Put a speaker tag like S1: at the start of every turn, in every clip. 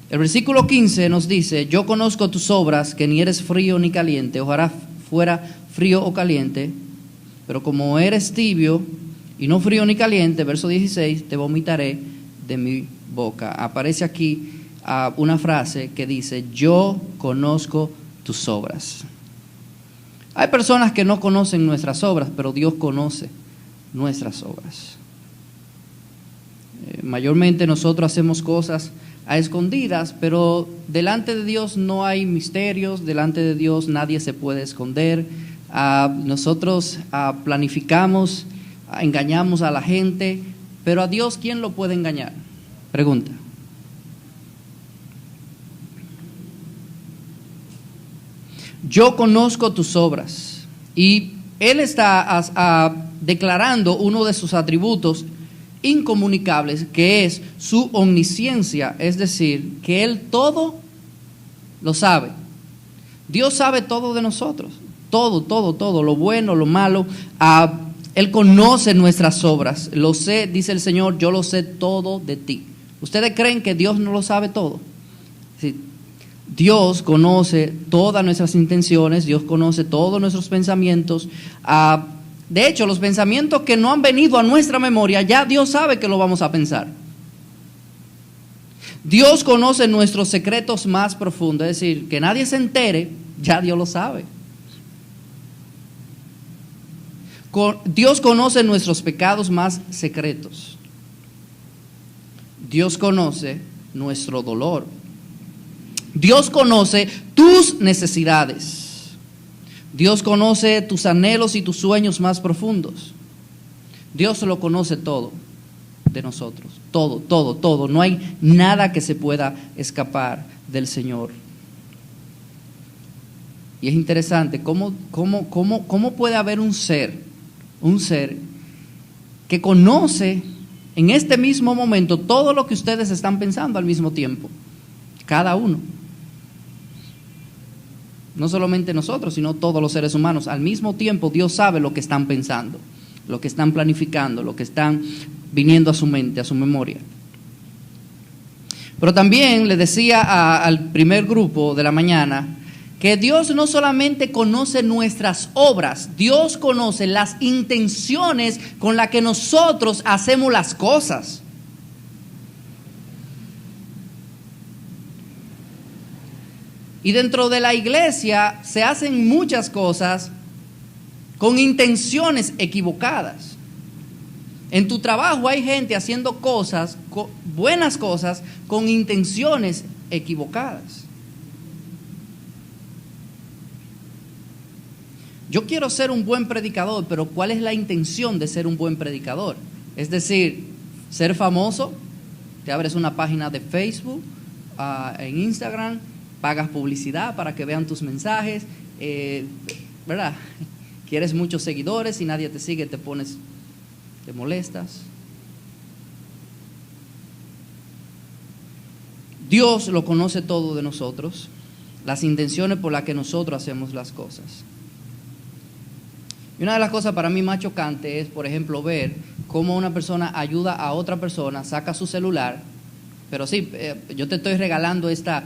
S1: El versículo 15 nos dice: yo conozco tus obras, que ni eres frío ni caliente. Ojalá fuera frío o caliente, pero como eres tibio y no frío ni caliente, verso 16, te vomitaré de mi boca. Aparece aquí una frase que dice: yo conozco tus obras. Hay personas que no conocen nuestras obras, pero Dios conoce nuestras obras. Mayormente nosotros hacemos cosas a escondidas, pero delante de Dios no hay misterios, delante de Dios nadie se puede esconder. Nosotros planificamos, engañamos a la gente, pero a Dios, ¿quién lo puede engañar? Pregunta. Yo conozco tus obras. Y Él está declarando uno de sus atributos incomunicables, que es su omnisciencia, es decir, que Él todo lo sabe. Dios sabe todo de nosotros, todo, lo bueno, lo malo. Él conoce nuestras obras. Lo sé, dice el Señor, yo lo sé todo de ti. ¿Ustedes creen que Dios no lo sabe todo? Sí. Dios conoce todas nuestras intenciones, Dios conoce todos nuestros pensamientos. De hecho, los pensamientos que no han venido a nuestra memoria, ya Dios sabe que lo vamos a pensar. Dios conoce nuestros secretos más profundos, es decir, que nadie se entere, ya Dios lo sabe. Dios conoce nuestros pecados más secretos. Dios conoce nuestro dolor. Dios conoce tus necesidades. Dios conoce tus anhelos y tus sueños más profundos. Dios lo conoce todo de nosotros. Todo. No hay nada que se pueda escapar del Señor. Y es interesante cómo puede haber un ser que conoce en este mismo momento todo lo que ustedes están pensando al mismo tiempo. Cada uno. No solamente nosotros, sino todos los seres humanos. Al mismo tiempo, Dios sabe lo que están pensando, lo que están planificando, lo que están viniendo a su mente, a su memoria. Pero también le decía al primer grupo de la mañana que Dios no solamente conoce nuestras obras, Dios conoce las intenciones con las que nosotros hacemos las cosas. Y dentro de la iglesia se hacen muchas cosas con intenciones equivocadas. En tu trabajo hay gente haciendo cosas, buenas cosas, con intenciones equivocadas. Yo quiero ser un buen predicador, pero ¿cuál es la intención de ser un buen predicador? Es decir, ser famoso, te abres una página de Facebook, en Instagram, pagas publicidad para que vean tus mensajes, ¿verdad? Quieres muchos seguidores y nadie te sigue, te molestas. Dios lo conoce todo de nosotros, las intenciones por las que nosotros hacemos las cosas. Y una de las cosas para mí más chocante es, por ejemplo, ver cómo una persona ayuda a otra persona, saca su celular, pero sí, yo te estoy regalando esta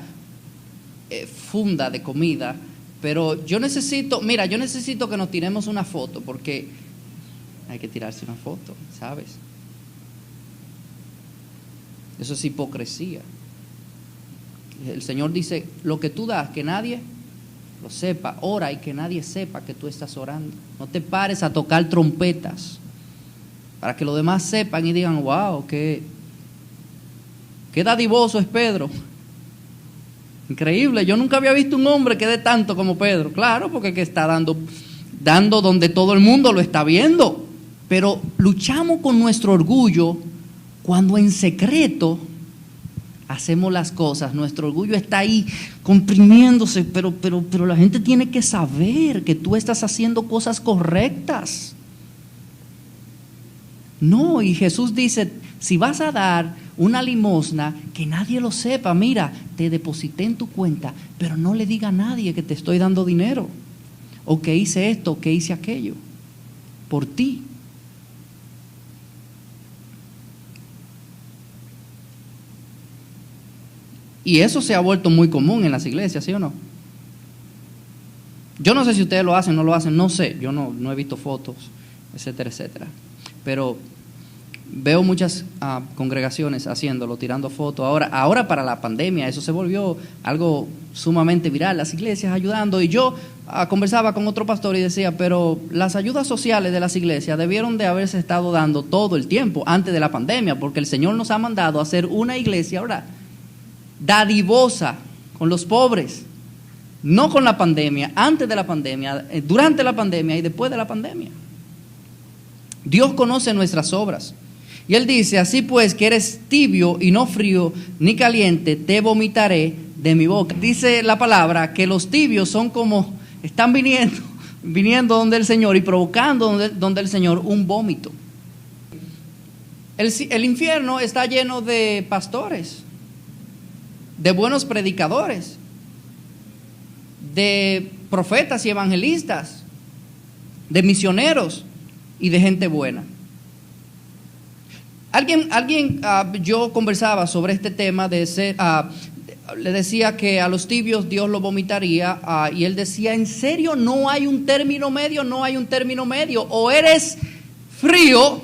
S1: funda de comida, pero yo necesito que nos tiremos una foto, porque hay que tirarse una foto, ¿sabes? Eso es hipocresía. El Señor dice, lo que tú das, que nadie lo sepa, ora y que nadie sepa que tú estás orando. No te pares a tocar trompetas para que los demás sepan y digan, wow, qué dadivoso es Pedro. Increíble, yo nunca había visto un hombre que dé tanto como Pedro. Claro, porque que está dando donde todo el mundo lo está viendo. Pero luchamos con nuestro orgullo cuando en secreto hacemos las cosas. Nuestro orgullo está ahí comprimiéndose, pero la gente tiene que saber que tú estás haciendo cosas correctas. No, y Jesús dice, si vas a dar una limosna, que nadie lo sepa. Mira, te deposité en tu cuenta, pero no le diga a nadie que te estoy dando dinero, o que hice esto, o que hice aquello, por ti. Y eso se ha vuelto muy común en las iglesias, ¿sí o no? Yo no sé si ustedes lo hacen o no lo hacen, no sé, yo no he visto fotos, etcétera, etcétera. Pero veo muchas congregaciones haciéndolo, tirando fotos. Ahora para la pandemia eso se volvió algo sumamente viral, las iglesias ayudando. Y yo conversaba con otro pastor y decía, pero las ayudas sociales de las iglesias debieron de haberse estado dando todo el tiempo antes de la pandemia, porque el Señor nos ha mandado a hacer una iglesia ahora dadivosa con los pobres, no con la pandemia, antes de la pandemia, durante la pandemia y después de la pandemia. Dios conoce nuestras obras. Y Él dice, así pues que eres tibio y no frío ni caliente, te vomitaré de mi boca. Dice la palabra que los tibios son como, están viniendo donde el Señor y provocando donde el Señor un vómito. El infierno está lleno de pastores, de buenos predicadores, de profetas y evangelistas, de misioneros y de gente buena. Yo conversaba sobre este tema le decía que a los tibios Dios los vomitaría, y él decía, ¿en serio no hay un término medio? No hay un término medio, o eres frío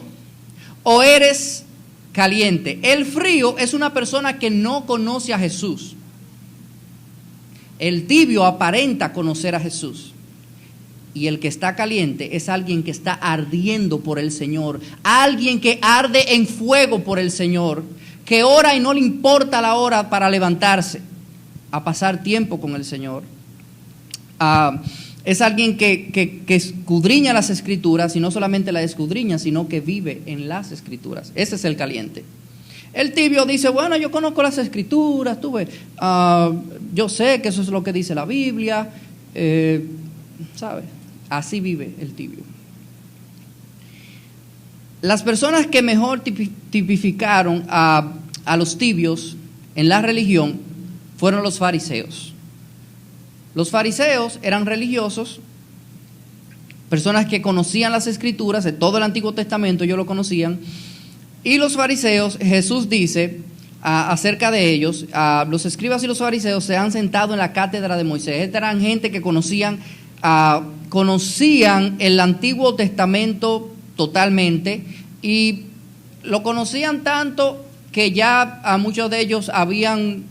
S1: o eres caliente. El frío es una persona que no conoce a Jesús. El tibio aparenta conocer a Jesús. Y el que está caliente es alguien que está ardiendo por el Señor, alguien que arde en fuego por el Señor, que ora y no le importa la hora para levantarse a pasar tiempo con el Señor. Es alguien que escudriña las Escrituras, y no solamente las escudriña, sino que vive en las Escrituras. Ese es el caliente. El tibio dice, bueno, yo conozco las Escrituras, yo sé que eso es lo que dice la Biblia, ¿sabes? Así vive el tibio. Las personas que mejor tipificaron a los tibios en la religión fueron los fariseos. Los fariseos eran religiosos, personas que conocían las Escrituras, de todo el Antiguo Testamento ellos lo conocían. Y los fariseos, Jesús dice acerca de ellos, los escribas y los fariseos se han sentado en la cátedra de Moisés. Estas eran gente que conocían el Antiguo Testamento totalmente, y lo conocían tanto que ya a muchos de ellos habían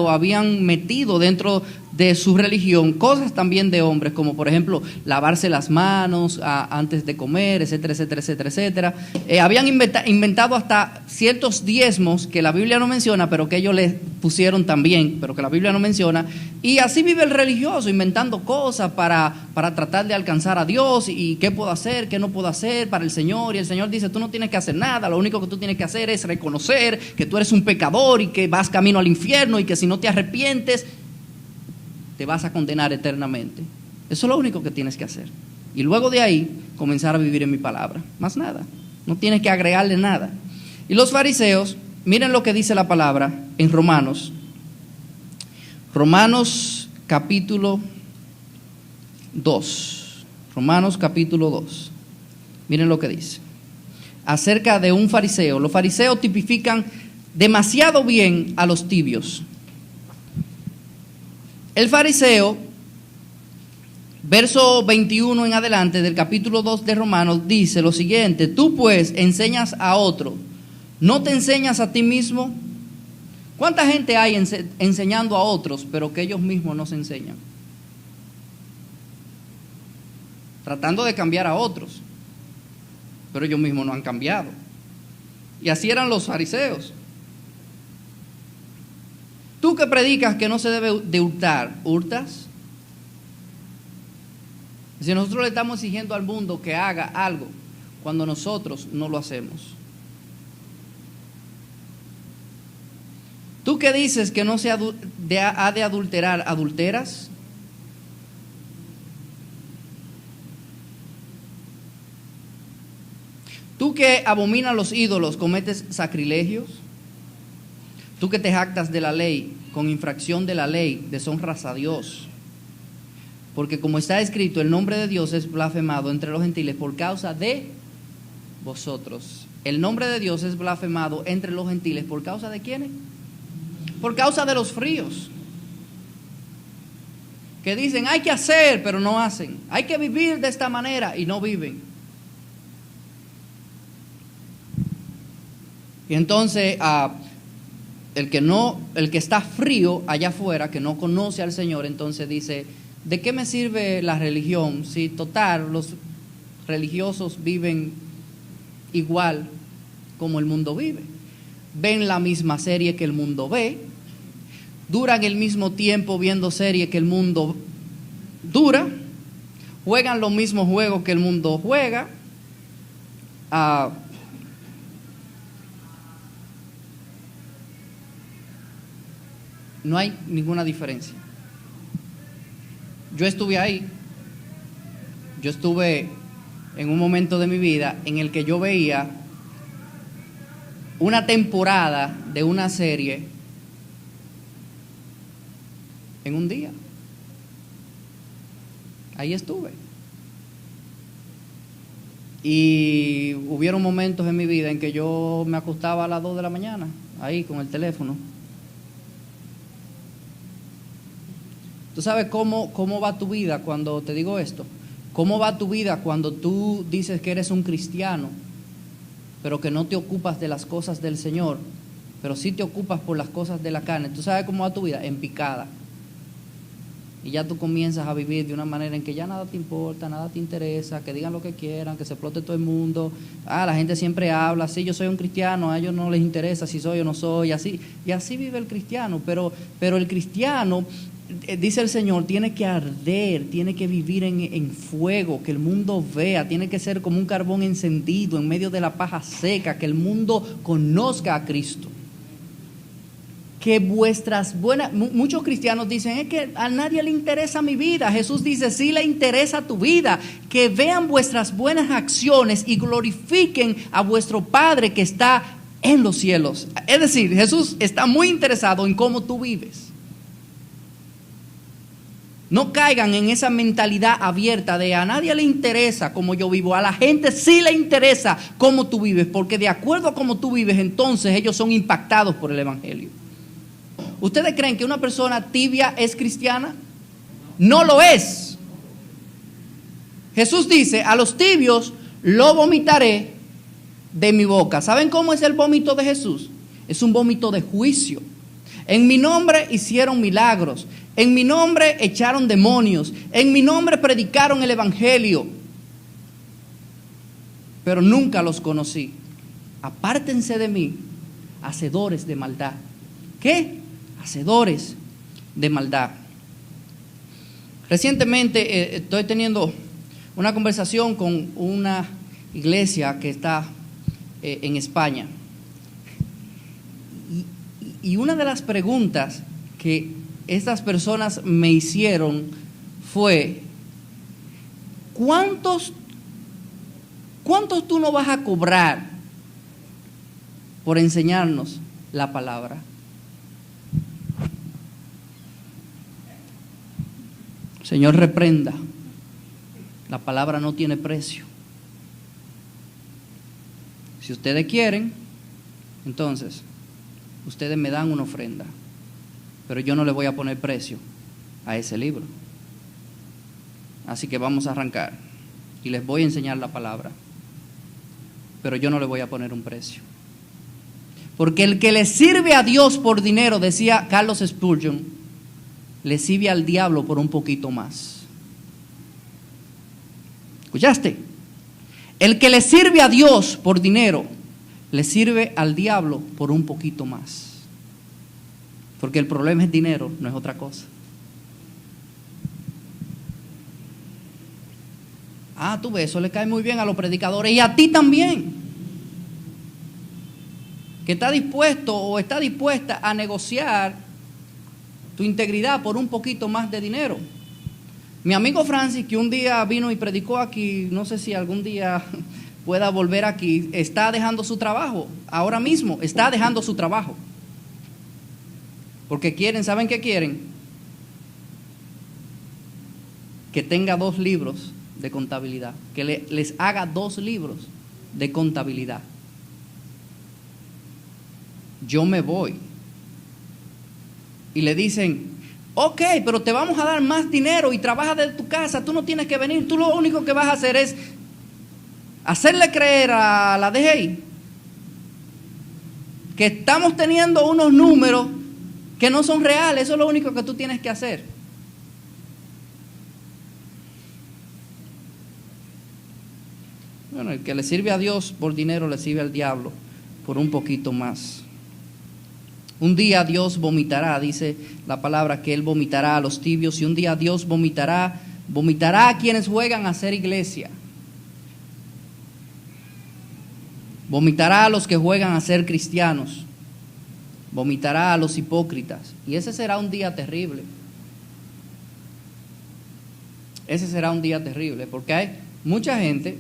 S1: habían metido dentro de su religión cosas también de hombres, como por ejemplo lavarse las manos antes de comer, etcétera, etcétera, etcétera, etcétera. Habían inventado hasta ciertos diezmos que la Biblia no menciona, pero que ellos les pusieron también, pero que la Biblia no menciona. Y así vive el religioso, inventando cosas para tratar de alcanzar a Dios, y qué puedo hacer, qué no puedo hacer para el Señor. Y el Señor dice, tú no tienes que hacer nada, lo único que tú tienes que hacer es reconocer que tú eres un pecador y que vas camino al infierno, y que si no te arrepientes te vas a condenar eternamente. Eso es lo único que tienes que hacer. Y luego de ahí comenzar a vivir en mi palabra. Más nada. No tienes que agregarle nada. Y los fariseos, miren lo que dice la palabra en Romanos. Romanos capítulo 2. Romanos capítulo 2. Miren lo que dice. Acerca de un fariseo. Los fariseos tipifican demasiado bien a los tibios. El fariseo, verso 21 en adelante del capítulo 2 de Romanos, dice lo siguiente: tú pues enseñas a otro, ¿no te enseñas a ti mismo? ¿Cuánta gente hay enseñando a otros, pero que ellos mismos no se enseñan? Tratando de cambiar a otros, pero ellos mismos no han cambiado. Y así eran los fariseos. Tú que predicas que no se debe de hurtar, ¿hurtas? Si nosotros le estamos exigiendo al mundo que haga algo, cuando nosotros no lo hacemos. Tú que dices que no se ha de adulterar, ¿adulteras? Tú que abominas los ídolos, ¿cometes sacrilegios? Tú que te jactas de la ley, con infracción de la ley, deshonras a Dios. Porque como está escrito, el nombre de Dios es blasfemado entre los gentiles por causa de vosotros. El nombre de Dios es blasfemado entre los gentiles por causa de ¿quiénes? Por causa de los fríos. Que dicen, hay que hacer, pero no hacen. Hay que vivir de esta manera y no viven. Y entonces, el que está frío allá afuera, que no conoce al Señor, entonces dice, ¿de qué me sirve la religión? Si total, los religiosos viven igual como el mundo vive. Ven la misma serie que el mundo ve, duran el mismo tiempo viendo serie que el mundo dura, juegan los mismos juegos que el mundo juega, no hay ninguna diferencia. Yo estuve ahí, yo estuve en un momento de mi vida en el que yo veía una temporada de una serie en un día. Ahí estuve. Y hubieron momentos en mi vida en que yo me acostaba a las 2 de la mañana, ahí con el teléfono. ¿Tú sabes cómo va tu vida cuando te digo esto? ¿Cómo va tu vida cuando tú dices que eres un cristiano, pero que no te ocupas de las cosas del Señor, pero sí te ocupas por las cosas de la carne? ¿Tú sabes cómo va tu vida? En picada. Y ya tú comienzas a vivir de una manera en que ya nada te importa, nada te interesa, que digan lo que quieran, que se explote todo el mundo. La gente siempre habla, sí, yo soy un cristiano, a ellos no les interesa si soy o no soy, así. Y así vive el cristiano, pero el cristiano, dice el Señor, tiene que arder, tiene que vivir en fuego, que el mundo vea, tiene que ser como un carbón encendido en medio de la paja seca, que el mundo conozca a Cristo. Que vuestras buenas, muchos cristianos dicen, es que a nadie le interesa mi vida. Jesús dice, sí le interesa tu vida, que vean vuestras buenas acciones y glorifiquen a vuestro Padre que está en los cielos. Es decir, Jesús está muy interesado en cómo tú vives. No caigan en esa mentalidad abierta de a nadie le interesa cómo yo vivo, a la gente sí le interesa cómo tú vives, porque de acuerdo a cómo tú vives, entonces ellos son impactados por el Evangelio. ¿Ustedes creen que una persona tibia es cristiana? No lo es. Jesús dice, a los tibios lo vomitaré de mi boca. ¿Saben cómo es el vómito de Jesús? Es un vómito de juicio. En mi nombre hicieron milagros. En mi nombre echaron demonios. En mi nombre predicaron el Evangelio. Pero nunca los conocí. Apártense de mí, hacedores de maldad. ¿Qué? Hacedores de maldad. Recientemente estoy teniendo una conversación con una iglesia que está en España. Y una de las preguntas que estas personas me hicieron fue, ¿cuántos tú no vas a cobrar por enseñarnos la palabra? Señor, reprenda. La palabra no tiene precio. Si ustedes quieren, entonces, ustedes me dan una ofrenda, pero yo no le voy a poner precio a ese libro. Así que vamos a arrancar y les voy a enseñar la palabra, pero yo no le voy a poner un precio. Porque el que le sirve a Dios por dinero, decía Carlos Spurgeon, le sirve al diablo por un poquito más. ¿Escuchaste? El que le sirve a Dios por dinero, le sirve al diablo por un poquito más. Porque el problema es dinero, no es otra cosa. Tú ves, eso le cae muy bien a los predicadores y a ti también. Que está dispuesto o está dispuesta a negociar tu integridad por un poquito más de dinero. Mi amigo Francis, que un día vino y predicó aquí, no sé si algún día pueda volver aquí, está dejando su trabajo, ahora mismo está dejando su trabajo. Porque quieren, ¿saben qué quieren? Que tenga 2 libros de contabilidad, que les haga 2 libros de contabilidad. Yo me voy y le dicen, ok, pero te vamos a dar más dinero y trabaja de tu casa, tú no tienes que venir, tú lo único que vas a hacer es hacerle creer a la DGI que estamos teniendo unos números que no son reales, eso es lo único que tú tienes que hacer. Bueno, el que le sirve a Dios por dinero le sirve al diablo por un poquito más. Un día Dios vomitará, dice la palabra que Él vomitará a los tibios, y un día Dios vomitará a quienes juegan a ser iglesia. Vomitará a los que juegan a ser cristianos. Vomitará a los hipócritas. Y ese será un día terrible. Ese será un día terrible, porque hay mucha gente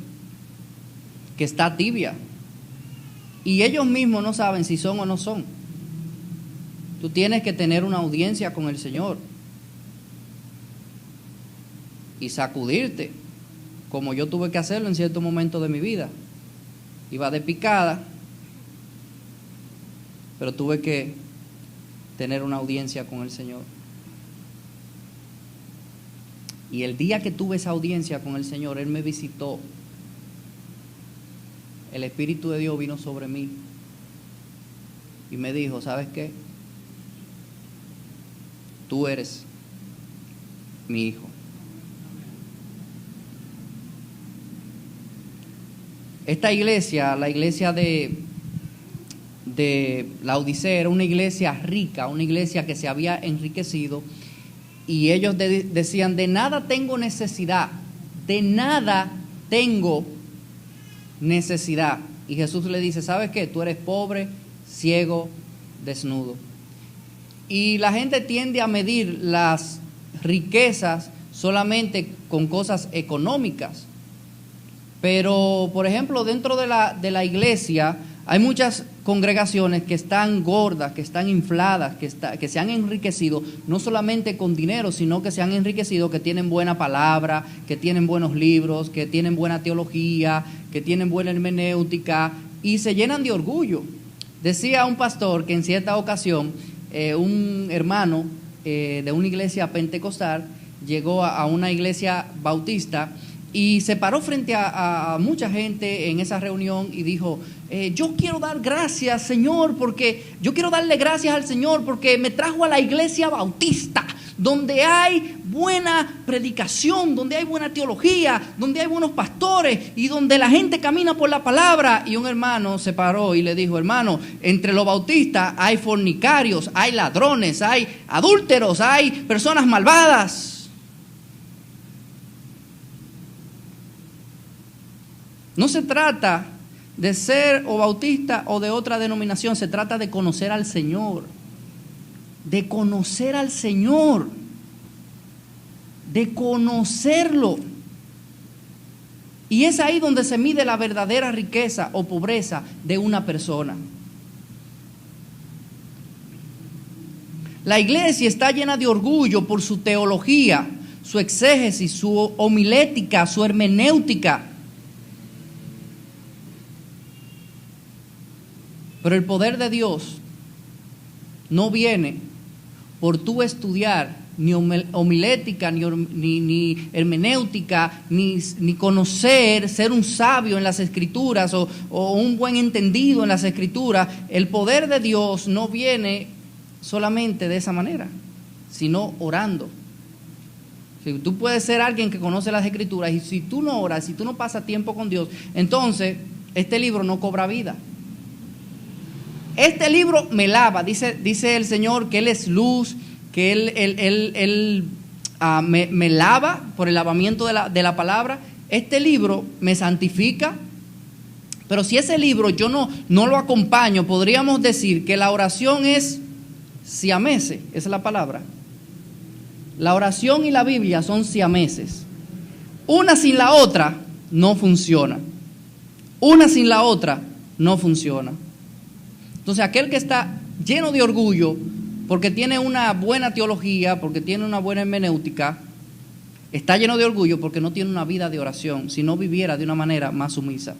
S1: que está tibia y ellos mismos no saben si son o no son. Tú tienes que tener una audiencia con el Señor y sacudirte, como yo tuve que hacerlo en cierto momento de mi vida. Iba de picada, pero tuve que tener una audiencia con el Señor. Y el día que tuve esa audiencia con el Señor, Él me visitó. El Espíritu de Dios vino sobre mí y me dijo, ¿sabes qué? Tú eres mi hijo. Esta iglesia, la iglesia de Laodicea, era una iglesia rica, una iglesia que se había enriquecido, y ellos decían, de nada tengo necesidad, de nada tengo necesidad. Y Jesús le dice, ¿sabes qué? Tú eres pobre, ciego, desnudo. Y la gente tiende a medir las riquezas solamente con cosas económicas. Pero, por ejemplo, dentro de la iglesia hay muchas congregaciones que están gordas, que están infladas, que se han enriquecido, no solamente con dinero, sino que se han enriquecido, que tienen buena palabra, que tienen buenos libros, que tienen buena teología, que tienen buena hermenéutica, y se llenan de orgullo. Decía un pastor que en cierta ocasión, un hermano de una iglesia pentecostal llegó a una iglesia bautista y se paró frente a mucha gente en esa reunión y dijo, yo quiero dar gracias, Señor, porque yo quiero darle gracias al Señor porque me trajo a la iglesia bautista, donde hay buena predicación, donde hay buena teología, donde hay buenos pastores y donde la gente camina por la palabra. Y un hermano se paró y le dijo, hermano, entre los bautistas hay fornicarios, hay ladrones, hay adúlteros, hay personas malvadas. No se trata de ser o bautista o de otra denominación, se trata de conocer al Señor, de conocer al Señor, de conocerlo. Y es ahí donde se mide la verdadera riqueza o pobreza de una persona. La iglesia está llena de orgullo por su teología, su exégesis, su homilética, su hermenéutica. Pero el poder de Dios no viene por tú estudiar ni homilética, ni hermenéutica, ni conocer, ser un sabio en las Escrituras o un buen entendido en las Escrituras. El poder de Dios no viene solamente de esa manera, sino orando. Si tú puedes ser alguien que conoce las Escrituras y si tú no oras, si tú no pasas tiempo con Dios, entonces este libro no cobra vida. Este libro me lava, dice el Señor que Él es luz, que Él me lava por el lavamiento de la palabra. Este libro me santifica, pero si ese libro yo no lo acompaño, podríamos decir que la oración es siamese, esa es la palabra. La oración y la Biblia son siameses. Una sin la otra no funciona. Una sin la otra no funciona. Entonces aquel que está lleno de orgullo porque tiene una buena teología, porque tiene una buena hermenéutica, está lleno de orgullo porque no tiene una vida de oración, si no viviera de una manera más sumisa.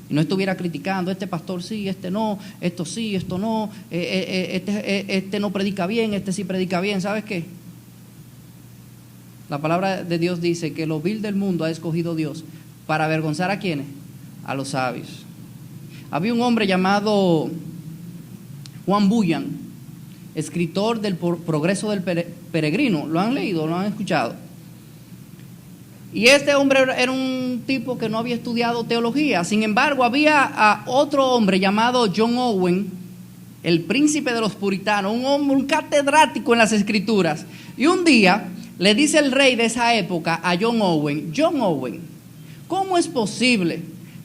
S1: y no estuviera criticando, este pastor sí, este no, esto sí, esto no, este no predica bien, este sí predica bien, ¿sabes qué? La palabra de Dios dice que lo vil del mundo ha escogido Dios para avergonzar a quienes, a los sabios. Había un hombre llamado Juan Bunyan, escritor del Progreso del Peregrino. ¿Lo han leído? ¿Lo han escuchado? Y este hombre era un tipo que no había estudiado teología. Sin embargo, había otro hombre llamado John Owen, el príncipe de los puritanos, un hombre, un catedrático en las escrituras. Y un día le dice el rey de esa época a John Owen, ¿cómo es posible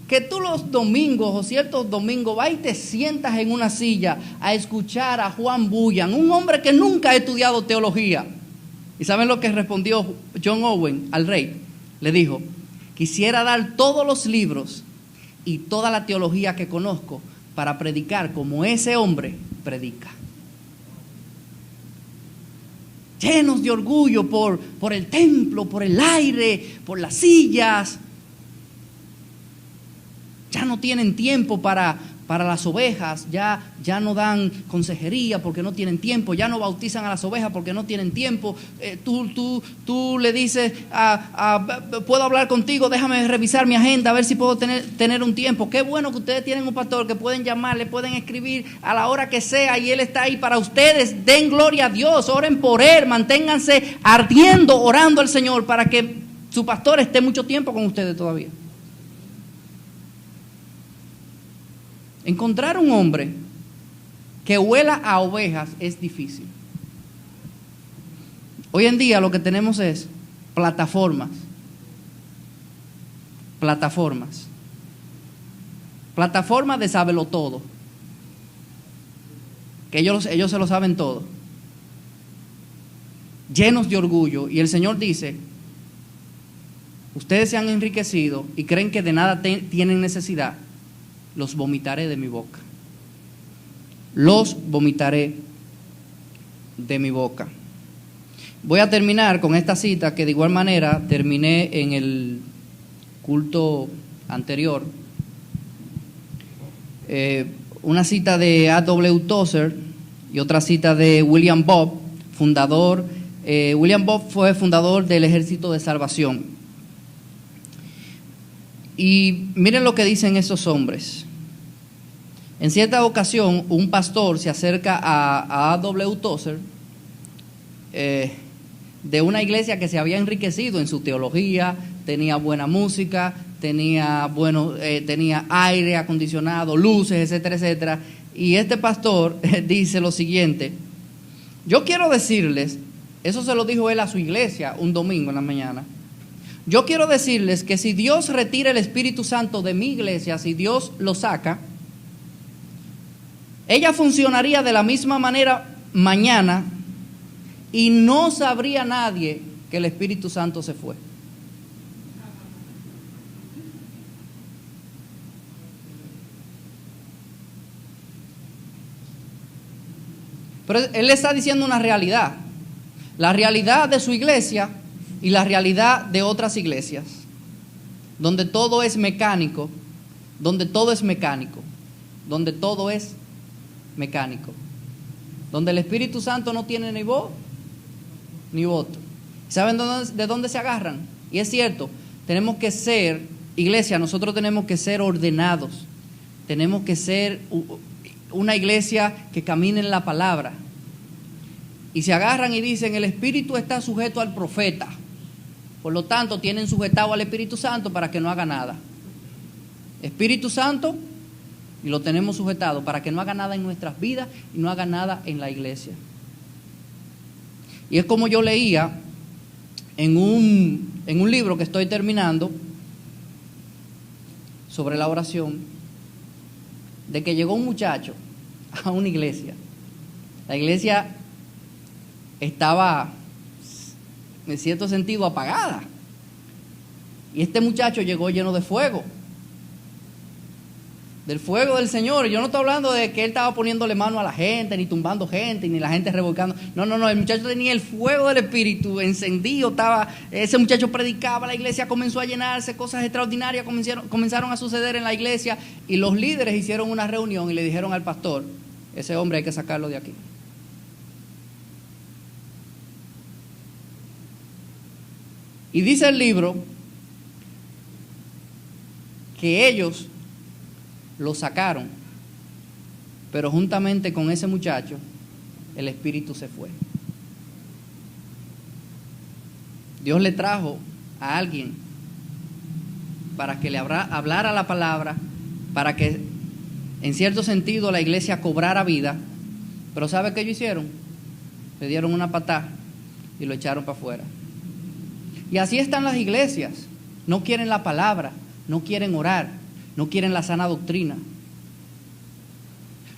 S1: que tú los domingos o ciertos domingos vas y te sientas en una silla a escuchar a Juan Bunyan, un hombre que nunca ha estudiado teología? ¿Y saben lo que respondió John Owen al rey? Le dijo, quisiera dar todos los libros y toda la teología que conozco para predicar como ese hombre predica. Llenos de orgullo por el templo, por el aire, por las sillas. Ya no tienen tiempo para las ovejas, ya no dan consejería porque no tienen tiempo, ya no bautizan a las ovejas porque no tienen tiempo. Tú le dices, puedo hablar contigo, déjame revisar mi agenda, a ver si puedo tener un tiempo. Qué bueno que ustedes tienen un pastor que pueden llamar, le pueden escribir a la hora que sea y él está ahí para ustedes. Den gloria a Dios, oren por él, manténganse ardiendo, orando al Señor para que su pastor esté mucho tiempo con ustedes todavía. Encontrar un hombre que huela a ovejas es difícil. Hoy en día lo que tenemos es plataformas de sábelo todo, que ellos se lo saben todo, llenos de orgullo, y el Señor dice, ustedes se han enriquecido y creen que de nada tienen necesidad. Los vomitaré de mi boca. Los vomitaré de mi boca. Voy a terminar con esta cita que de igual manera terminé en el culto anterior. Una cita de A.W. Tozer y otra cita de William Bob, fundador. William Bob fue fundador del Ejército de Salvación. Y miren lo que dicen esos hombres. En cierta ocasión, un pastor se acerca a A.W. Tozer de una iglesia que se había enriquecido en su teología, tenía buena música, tenía aire acondicionado, luces, etcétera, etcétera. Y este pastor dice lo siguiente: yo quiero decirles, eso se lo dijo él a su iglesia un domingo en la mañana. Yo quiero decirles que si Dios retira el Espíritu Santo de mi iglesia, si Dios lo saca, ella funcionaría de la misma manera mañana y no sabría nadie que el Espíritu Santo se fue. Pero él le está diciendo una realidad, la realidad de su iglesia y la realidad de otras iglesias, donde todo es mecánico, donde todo es donde el Espíritu Santo no tiene ni voz ni voto. ¿Saben de dónde se agarran? Y es cierto, tenemos que ser, iglesia, nosotros tenemos que ser ordenados, tenemos que ser una iglesia que camine en la palabra. Y se agarran y dicen, el Espíritu está sujeto al profeta, por lo tanto tienen sujetado al Espíritu Santo para que no haga nada. Espíritu Santo, y lo tenemos sujetado para que no haga nada en nuestras vidas y no haga nada en la iglesia. Y es como yo leía en un libro que estoy terminando sobre la oración, de que llegó un muchacho a una iglesia. La iglesia estaba, en cierto sentido, apagada. Y este muchacho llegó lleno de fuego. Del fuego del Señor. Yo no estoy hablando de que él estaba poniéndole mano a la gente, ni tumbando gente, ni la gente revolcando. No, el muchacho tenía el fuego del Espíritu encendido, ese muchacho predicaba, la iglesia comenzó a llenarse, cosas extraordinarias comenzaron a suceder en la iglesia, y los líderes hicieron una reunión y le dijeron al pastor: ese hombre hay que sacarlo de aquí. Y dice el libro que ellos lo sacaron, pero juntamente con ese muchacho el espíritu se fue. Dios le trajo a alguien para que le hablara la palabra, para que en cierto sentido la iglesia cobrara vida, pero ¿sabe qué ellos hicieron? Le dieron una patada y lo echaron para afuera. Y así están las iglesias: no quieren la palabra, no quieren orar, no quieren la sana doctrina.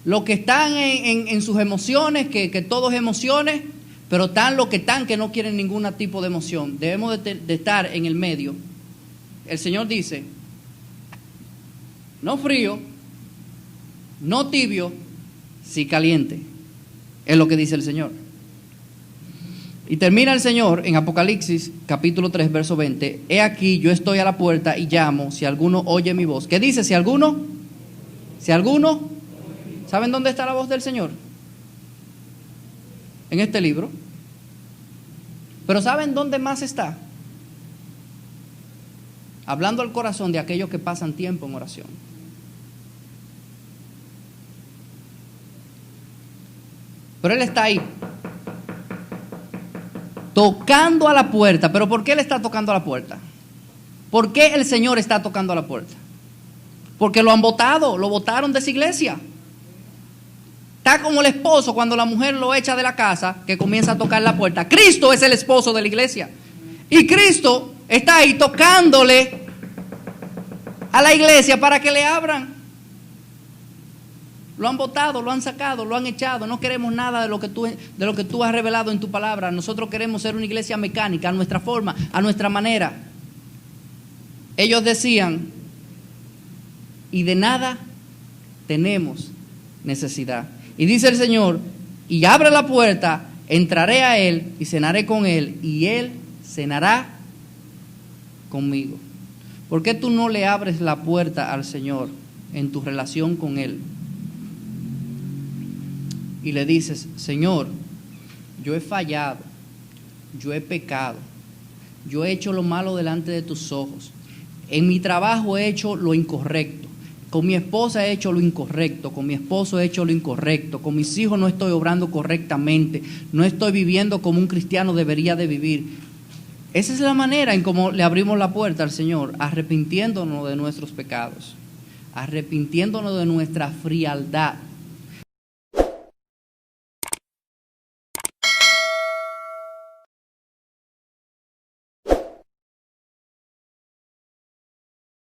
S1: Los que están en sus emociones, que todo es emociones, pero están los que están que no quieren ningún tipo de emoción. Debemos de estar en el medio. El Señor dice: no frío, no tibio, sí caliente. Es lo que dice el Señor. Y termina el Señor en Apocalipsis capítulo 3 verso 20: he aquí, yo estoy a la puerta y llamo, si alguno oye mi voz. ¿Qué dice? Si alguno, ¿saben dónde está la voz del Señor? En este libro. Pero ¿saben dónde más está? Hablando al corazón de aquellos que pasan tiempo en oración. Pero Él está ahí, tocando a la puerta. ¿Pero por qué Él está tocando a la puerta? ¿Por qué el Señor está tocando a la puerta? Porque lo han botado, lo botaron de esa iglesia. Está como el esposo cuando la mujer lo echa de la casa, que comienza a tocar la puerta. Cristo es el esposo de la iglesia. Y Cristo está ahí tocándole a la iglesia para que le abran. Lo han botado, lo han sacado, lo han echado. No queremos nada de lo que tú has revelado en tu palabra. Nosotros queremos ser una iglesia mecánica, a nuestra forma, a nuestra manera. Ellos decían: y de nada tenemos necesidad. Y dice el Señor: y abre la puerta, entraré a Él y cenaré con Él, y Él cenará conmigo. ¿Por qué tú no le abres la puerta al Señor en tu relación con Él? Y le dices: Señor, yo he fallado, yo he pecado, yo he hecho lo malo delante de tus ojos. En mi trabajo he hecho lo incorrecto. Con mi esposa he hecho lo incorrecto, con mi esposo he hecho lo incorrecto, con mis hijos no estoy obrando correctamente, no estoy viviendo como un cristiano debería de vivir. Esa es la manera en cómo le abrimos la puerta al Señor, arrepintiéndonos de nuestros pecados, arrepintiéndonos de nuestra frialdad,